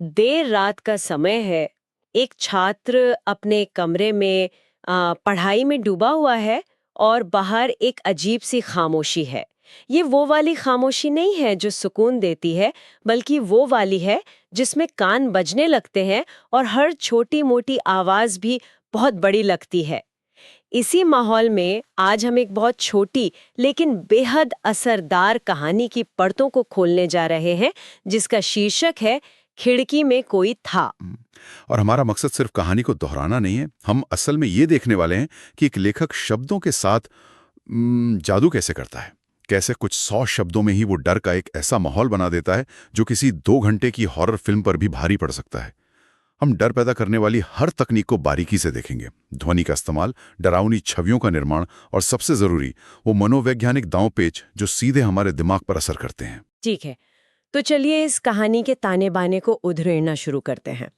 देर रात का समय है। एक छात्र अपने कमरे में पढ़ाई में डूबा हुआ है और बाहर एक अजीब सी खामोशी है। ये वो वाली खामोशी नहीं है जो सुकून देती है, बल्कि वो वाली है जिसमें कान बजने लगते हैं और हर छोटी मोटी आवाज भी बहुत बड़ी लगती है। इसी माहौल में आज हम एक बहुत छोटी लेकिन बेहद असरदार कहानी की परतों को खोलने जा रहे हैं, जिसका शीर्षक है खिड़की में कोई था। हम्म, और हमारा मकसद सिर्फ कहानी को दोहराना नहीं है। हम असल में ये देखने वाले हैं कि एक लेखक शब्दों के साथ जादू कैसे करता है। कैसे कुछ 100 शब्दों में ही वो डर का एक ऐसा माहौल बना देता है जो किसी 2 घंटे की हॉरर फिल्म पर भी भारी पड़ सकता है। हम डर पैदा करने वाली हर तकनीक को बारीकी से देखेंगे। ध्वनि का इस्तेमाल, डरावनी छवियों का निर्माण और सबसे जरूरी वो मनोवैज्ञानिक दांव-पेच जो सीधे हमारे दिमाग पर असर करते हैं। ठीक है, तो चलिए इस कहानी के ताने बाने को उधेड़ना शुरू करते हैं।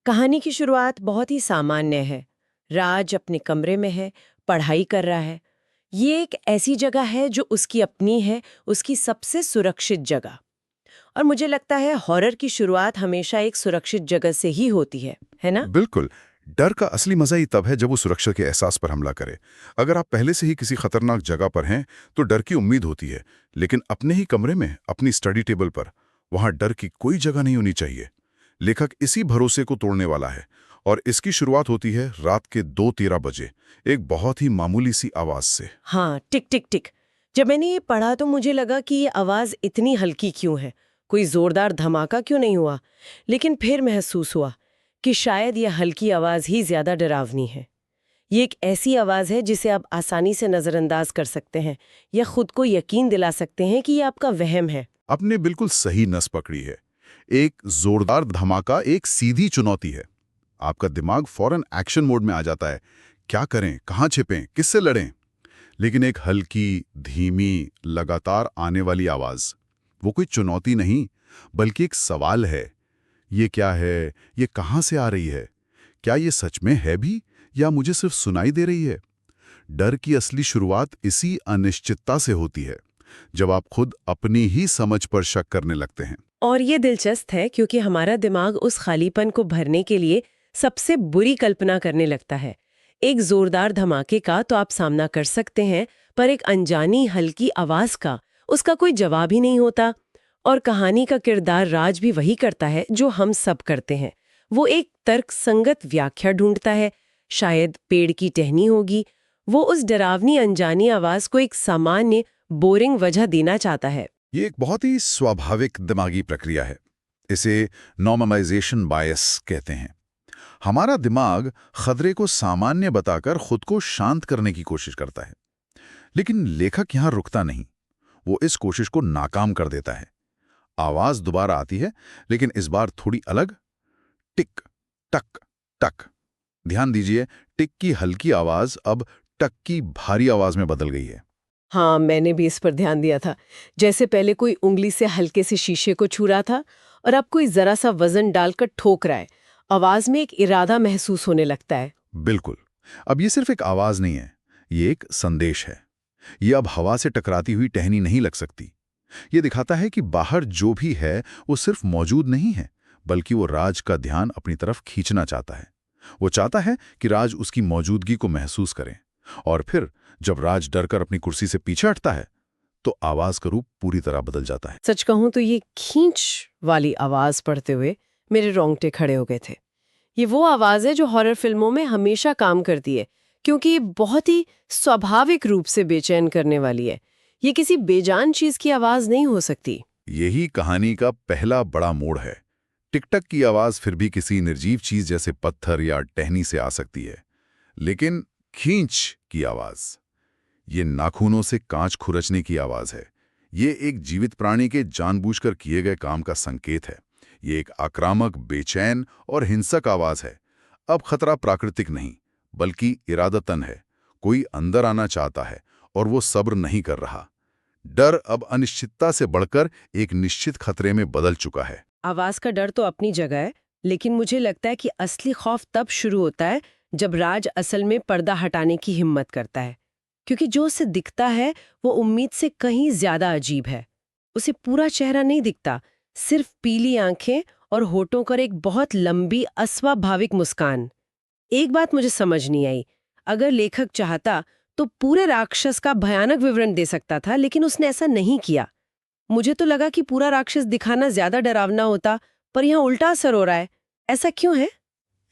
कहानी की शुरुआत बहुत ही सामान्य है। राज अपने कमरे में है, पढ़ाई कर रहा है। ये एक ऐसी जगह है जो उसकी अपनी है, उसकी सबसे सुरक्षित जगह। और मुझे लगता है हॉरर की शुरुआत हमेशा एक सुरक्षित जगह से ही होती है ना? बिल्कुल। डर का असली मजा ही तब है जब वो सुरक्षा के एहसास पर हमला करे। अगर आप पहले से ही किसी खतरनाक जगह पर हैं तो डर की उम्मीद होती है, लेकिन अपने ही कमरे में, अपनी स्टडी टेबल पर, वहां डर की कोई जगह नहीं होनी चाहिए। लेखक इसी भरोसे को तोड़ने वाला है और इसकी शुरुआत होती है रात के 2:13 बजे, एक बहुत ही मामूली सी आवाज से। हाँ, टिक टिक टिक। जब मैंने ये पढ़ा तो मुझे लगा कि ये आवाज इतनी हल्की क्यों है, कोई जोरदार धमाका क्यों नहीं हुआ। लेकिन फिर महसूस हुआ कि शायद ये हल्की आवाज ही ज्यादा डरावनी है। ये एक ऐसी आवाज है जिसे आप आसानी से नजरअंदाज कर सकते हैं या खुद को यकीन दिला सकते हैं कि ये आपका वहम है। आपने बिल्कुल सही नस पकड़ी है। एक जोरदार धमाका एक सीधी चुनौती है। आपका दिमाग फौरन एक्शन मोड में आ जाता है। क्या करें, कहाँ छिपें, किससे लड़ें? लेकिन एक हल्की, धीमी, लगातार आने वाली आवाज, वो कोई चुनौती नहीं, बल्कि एक सवाल है। ये क्या है? ये कहाँ से आ रही है? क्या ये सच में है भी, या मुझे सिर्फ सुनाई दे रही है? डर की असली शुरुआत इसी अनिश्चितता से होती है, जब आप खुद अपनी ही समझ पर शक करने लगते हैं। और ये दिलचस्प है क्योंकि हमारा दिमाग उस खालीपन को भरने के लिए सबसे बुरी कल्पना करने लगता है। एक जोरदार धमाके का तो आप सामना कर सकते हैं, पर एक अनजानी हल्की आवाज का उसका कोई जवाब ही नहीं होता। और कहानी का किरदार राज भी वही करता है जो हम सब करते हैं। वो एक तर्कसंगत व्याख्या ढूंढता है। शायद पेड़ की टहनी होगी। वो उस डरावनी अनजानी आवाज को एक सामान्य बोरिंग वजह देना चाहता है। ये एक बहुत ही स्वाभाविक दिमागी प्रक्रिया है। इसे नॉर्मलाइजेशन बायस कहते हैं। हमारा दिमाग खतरे को सामान्य बताकर खुद को शांत करने की कोशिश करता है। लेकिन लेखक यहां रुकता नहीं। वो इस कोशिश को नाकाम कर देता है। आवाज दोबारा आती है, लेकिन इस बार थोड़ी अलग। टिक टक टक। ध्यान दीजिए, टिक की हल्की आवाज अब टक की भारी आवाज में बदल गई है। हाँ, मैंने भी इस पर ध्यान दिया था। जैसे पहले कोई उंगली से हल्के से शीशे को छू रहा था और अब कोई जरा सा वजन डालकर ठोक रहा है। आवाज में एक इरादा महसूस होने लगता है। बिल्कुल। अब ये सिर्फ एक आवाज नहीं है, ये एक संदेश है। ये अब हवा से टकराती हुई टहनी नहीं लग सकती। ये दिखाता है कि बाहर जो भी है वो सिर्फ मौजूद नहीं है, बल्कि वो राज का ध्यान अपनी तरफ खींचना चाहता है। वो चाहता है कि राज उसकी मौजूदगी को महसूस करें। और फिर जब राज डरकर अपनी कुर्सी से पीछे हटता है, तो आवाज का रूप पूरी तरह बदल जाता है। सच कहूं तो ये खींच वाली आवाज पढ़ते हुए मेरे रोंगटे खड़े हो गए थे। ये वो आवाज है जो हॉरर फिल्मों में हमेशा काम करती है, क्योंकि ये बहुत ही स्वाभाविक रूप से बेचैन करने वाली है। ये किसी बेजान चीज की आवाज नहीं हो सकती। यही कहानी का पहला बड़ा मोड़ है। टिकटक की आवाज फिर भी किसी निर्जीव चीज जैसे पत्थर या टहनी से आ सकती है, लेकिन खींच की आवाज, ये नाखूनों से कांच खुरचने की आवाज है। ये एक जीवित प्राणी के जानबूझकर किए गए काम का संकेत है। ये एक आक्रामक, बेचैन और हिंसक आवाज है। अब खतरा प्राकृतिक नहीं, बल्कि इरादतन है। कोई अंदर आना चाहता है और वो सब्र नहीं कर रहा। डर अब अनिश्चितता से बढ़कर एक निश्चित खतरे में बदल चुका है। आवाज का डर तो अपनी जगह है, लेकिन मुझे लगता है कि असली खौफ तब शुरू होता है जब राज असल में पर्दा हटाने की हिम्मत करता है। क्योंकि जो उसे दिखता है वो उम्मीद से कहीं ज्यादा अजीब है। उसे पूरा चेहरा नहीं दिखता, सिर्फ पीली आंखें और होठों पर एक बहुत लंबी अस्वाभाविक मुस्कान। एक बात मुझे समझ नहीं आई, अगर लेखक चाहता तो पूरे राक्षस का भयानक विवरण दे सकता था, लेकिन उसने ऐसा नहीं किया। मुझे तो लगा कि पूरा राक्षस दिखाना ज्यादा डरावना होता, पर यहाँ उल्टा असर हो रहा है। ऐसा क्यों है?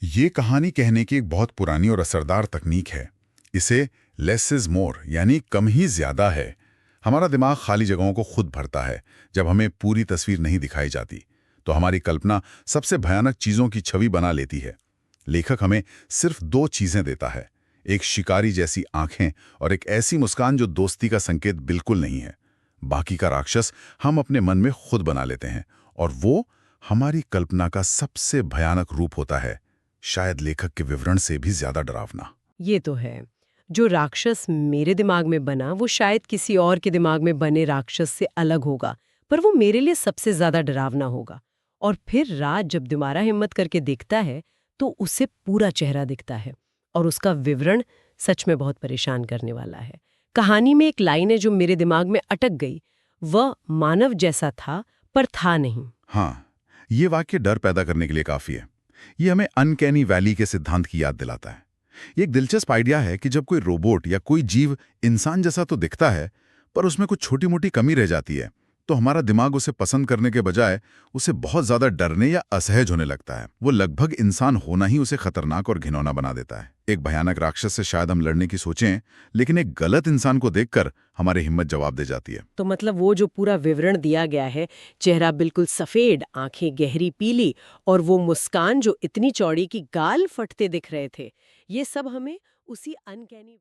ये कहानी कहने की एक बहुत पुरानी और असरदार तकनीक है। इसे लेस इज मोर यानी कम ही ज्यादा है। हमारा दिमाग खाली जगहों को खुद भरता है। जब हमें पूरी तस्वीर नहीं दिखाई जाती तो हमारी कल्पना सबसे भयानक चीजों की छवि बना लेती है। लेखक हमें सिर्फ 2 चीजें देता है, एक शिकारी जैसी आंखें और एक ऐसी मुस्कान जो दोस्ती का संकेत बिल्कुल नहीं है। बाकी का राक्षस हम अपने मन में खुद बना लेते हैं और वो हमारी कल्पना का सबसे भयानक रूप होता है, शायद लेखक के विवरण से भी ज्यादा डरावना। ये तो है। जो राक्षस मेरे दिमाग में बना वो शायद किसी और के दिमाग में बने राक्षस से अलग होगा, पर वो मेरे लिए सबसे ज्यादा डरावना होगा। और फिर राज जब दोबारा हिम्मत करके देखता है तो उसे पूरा चेहरा दिखता है और उसका विवरण सच में बहुत परेशान करने वाला है। कहानी में एक लाइन है जो मेरे दिमाग में अटक गई, वह मानव जैसा था पर था नहीं। हाँ, ये वाक्य डर पैदा करने के लिए काफी है। ये हमें अनकैनी वैली के सिद्धांत की याद दिलाता है। ये एक दिलचस्प आइडिया है कि जब कोई रोबोट या कोई जीव इंसान जैसा तो दिखता है, पर उसमें कुछ छोटी मोटी कमी रह जाती है, तो हमारा दिमाग उसे पसंद करने के बजाय उसे बहुत ज्यादा डरने या असहज होने लगता है। वो लगभग इंसान होना ही उसे खतरनाक और घिनौना बना देता है। एक भयानक राक्षस से शायद हम लड़ने की सोचें, लेकिन एक गलत इंसान को देखकर हमारी हिम्मत जवाब दे जाती है। तो मतलब वो जो पूरा विवरण दिया गया है, चेहरा बिल्कुल सफेद, आंखें गहरी पीली और वो मुस्कान जो इतनी चौड़ी कि गाल फटते दिख रहे थे, ये सब हमें उसी अनकैनी